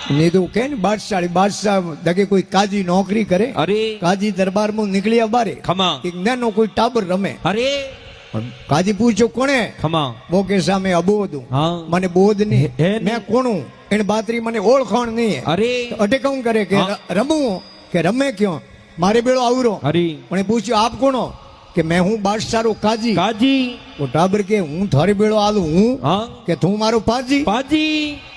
नहीं तो कह बादशाह दगे कोई काजी नौकरी करे, अरे काजी दरबार में निकलिया बारे खमा एक नैनो कोई टाबर रमे, अरे काजी पूछो कोने, खमा वो के सामे अबोध हूं, हाँ मने बोध नहीं, है मैं कौन हूं, इन बातरी मने ओळखाण नहीं है। अरे तो अटे कहूं करे के हाँ। रमू के रमे क्यों, मारे बेड़ो आवरो, अरे मने पूछ्यो आप कौन हो, के मैं हूं बादशाह रो काजी। काजी वो टाबर के हूं थारे बेड़ो आलू हूं, हाँ के तू मारो पाजी, पाजी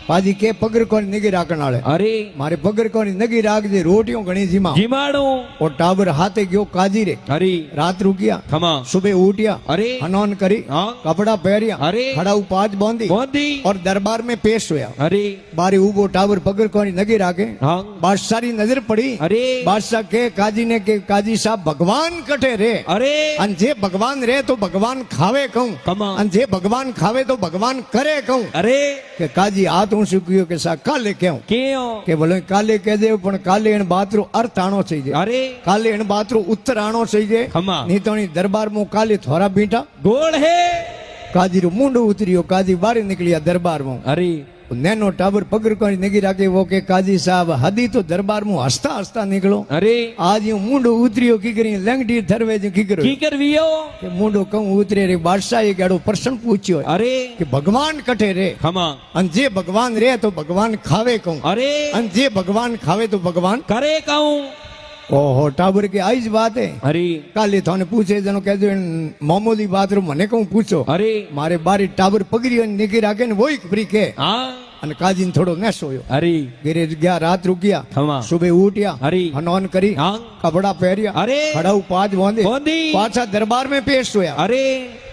पाजी के पगर कोनी नगी राखण आले, अरे मारे पगर कोनी नगी राख दे रोटियों घणी जीमा। जिमाड़ो और टाबर हाथे गयो काजी रे, अरे रात रुकिया, खमा सुबह उठिया, अरे हनन करी, हाँ कपड़ा पहरिया, अरे खड़ा उपाज बांधी बोंदी और दरबार में पेश हुआ। अरे बारी उबो टाबर पगर कोनी नगी राखे, हाँ बादशाह री नजर पड़ी, अरे बादशाह के काजी ने के काजी साहब भगवान कटे रे, अरे अन जे भगवान रे तो भगवान खावे कहूं, कमा अन जे भगवान खावे तो भगवान करे कहूं। अरे के काजी हाथ ऊंचो कियो के सा काले क्यों, क्यों के बोले काले कह दे पण काले इन बातरो अर्थ आनो चाहिए, अरे काले इन बातरो उत्तर आनो चाहिए। खमा नहीं तो दरबार में काले थोड़ा बीठा, गोड़ है काजी रो मुंडो उतरियो, काजी बाहर निकलिया दरबार में, अरे नैनो टाबर पकड़ कर नगी राखे, वो के काजी साहब हदी तो दरबार में हंसता हंसता निकलो, अरे आज यूं मुंडो उतरियो की करी लंगडी थरवे जो की करो की करवियो के मुंडो कहूं उतरे रे। बादशाह एक गाड़ो प्रश्न पूछ्यो अरे कि भगवान कटे रे, खमा अन जे भगवान रे तो भगवान खावे कहूं, अरे अन जे भगवान खावे तो भगवान। करे कहूं ओहो टाबर की आईज बात है, अरे काले थाने पूछे जनो कह दो मामूली बात रो मने कहूं पूछो, अरे मारे बारी टाबर पगड़ी निकी राखे ने वही फ्री के हाँ अन काजी ने थोड़ो न सोयो, अरे गिरे गया रात रुकिया, खमा सुबह उठिया, अरे हनन करी, हाँ कपड़ा पहरिया, अरे खड़ा उपाज बांधे, बोंदी पाछा दरबार में पेश हुआ, अरे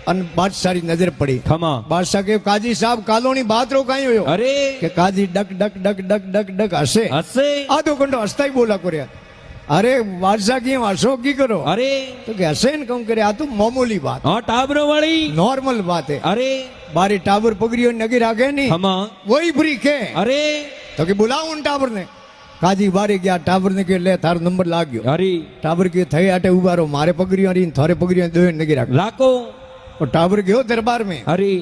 अन बादशाह री नजर पड़ी, खमा बादशाह के काजी साहब कालोनी बात रो कहीं हुयो, अरे के काजी डक डक डक डक डक डक हसे, हसे आधो घंटो हंसता ही बोला कोरिया, अरे बादशाह की हंसो की करो, अरे तो के हसे न कहूं करे आ तो मामूली बात, हाँ टाबरो वाली नॉर्मल बात है। अरे बारी टाबर पकड़ियो नगी राखे नहीं, खमा वही फ्री के, अरे तो के बुलाओ उन टाबर ने, काजी बारी गया टाबर ने के ले थारो नंबर लाग गयो, अरे टाबर के थे आटे उबारो मारे पकड़ियो री थारे पकड़ियो दो नगी राख, लाको और टाबर गयो दरबार में, अरे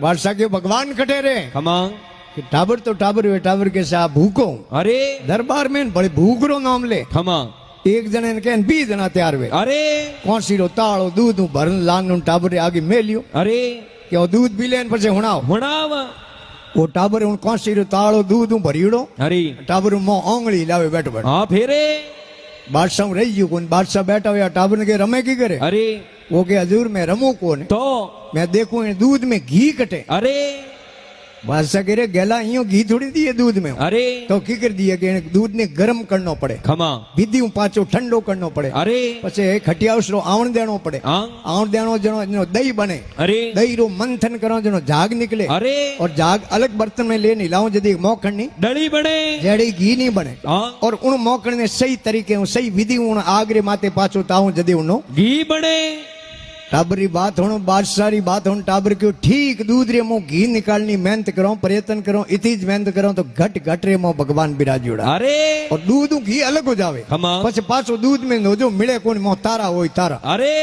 बादशाह के भगवान कटे रे, खमा कि टाबर तो टाबर हुए, टाबर के साथ भूखो अरे दरबार में बड़े भूख रो नाम ले, खमा एक जने ने कहन 20 जना तैयार हुए, अरे कौन सी रो ताड़ो दूध भरन लान टाबर आगे मेलियो, अरे के वो दूध पी लेन पछे हुणाओ, हुणाव वो टाबर उन कौन सी रो ताड़ो दूध भरियोड़ो, अरे टाबर मो आंगली लावे बैठ बैठ, हाँ फेरे बादशाह रही गयो कौन, बादशाह बैठा हुआ, टाबर ने के रमे की करे, अरे वो के हजूर में रमू कौन, तो मैं देखूं इन दूध में घी कटे, अरे बादशाह कह रहे गेला यूं घी थोड़ी दिए दूध में, अरे तो की कर दिए कि दूध ने गर्म करनो पड़े, खमा विधि पाछो ठंडो करनो पड़े, अरे पछे खटियाउस रो आवण देनो पड़े, हाँ आवण देनो जनो दही बने, अरे दही रो मंथन करो जनो झाग निकले, अरे और झाग अलग बर्तन में ले लाऊं जदी मोखण नी डली बने जेड़ी घी नहीं बने, हाँ और उन मोखण ने सही तरीके हूं सही विधि उन आगरे माते पाछो ताऊं जदी उनो घी बने टाबरी बात होनो बादशाह री बात होनो टाबर क्यों ठीक दूध रे मो घी निकालनी मेहनत करो प्रयत्न करो इतीज मेहनत करो तो घट घट रे मो भगवान बिराजोड़ा, अरे और दूध घी अलग हो जावे, खमा पछे पाछो दूध में नो जो मिले कोन मो तारा होय तारा, अरे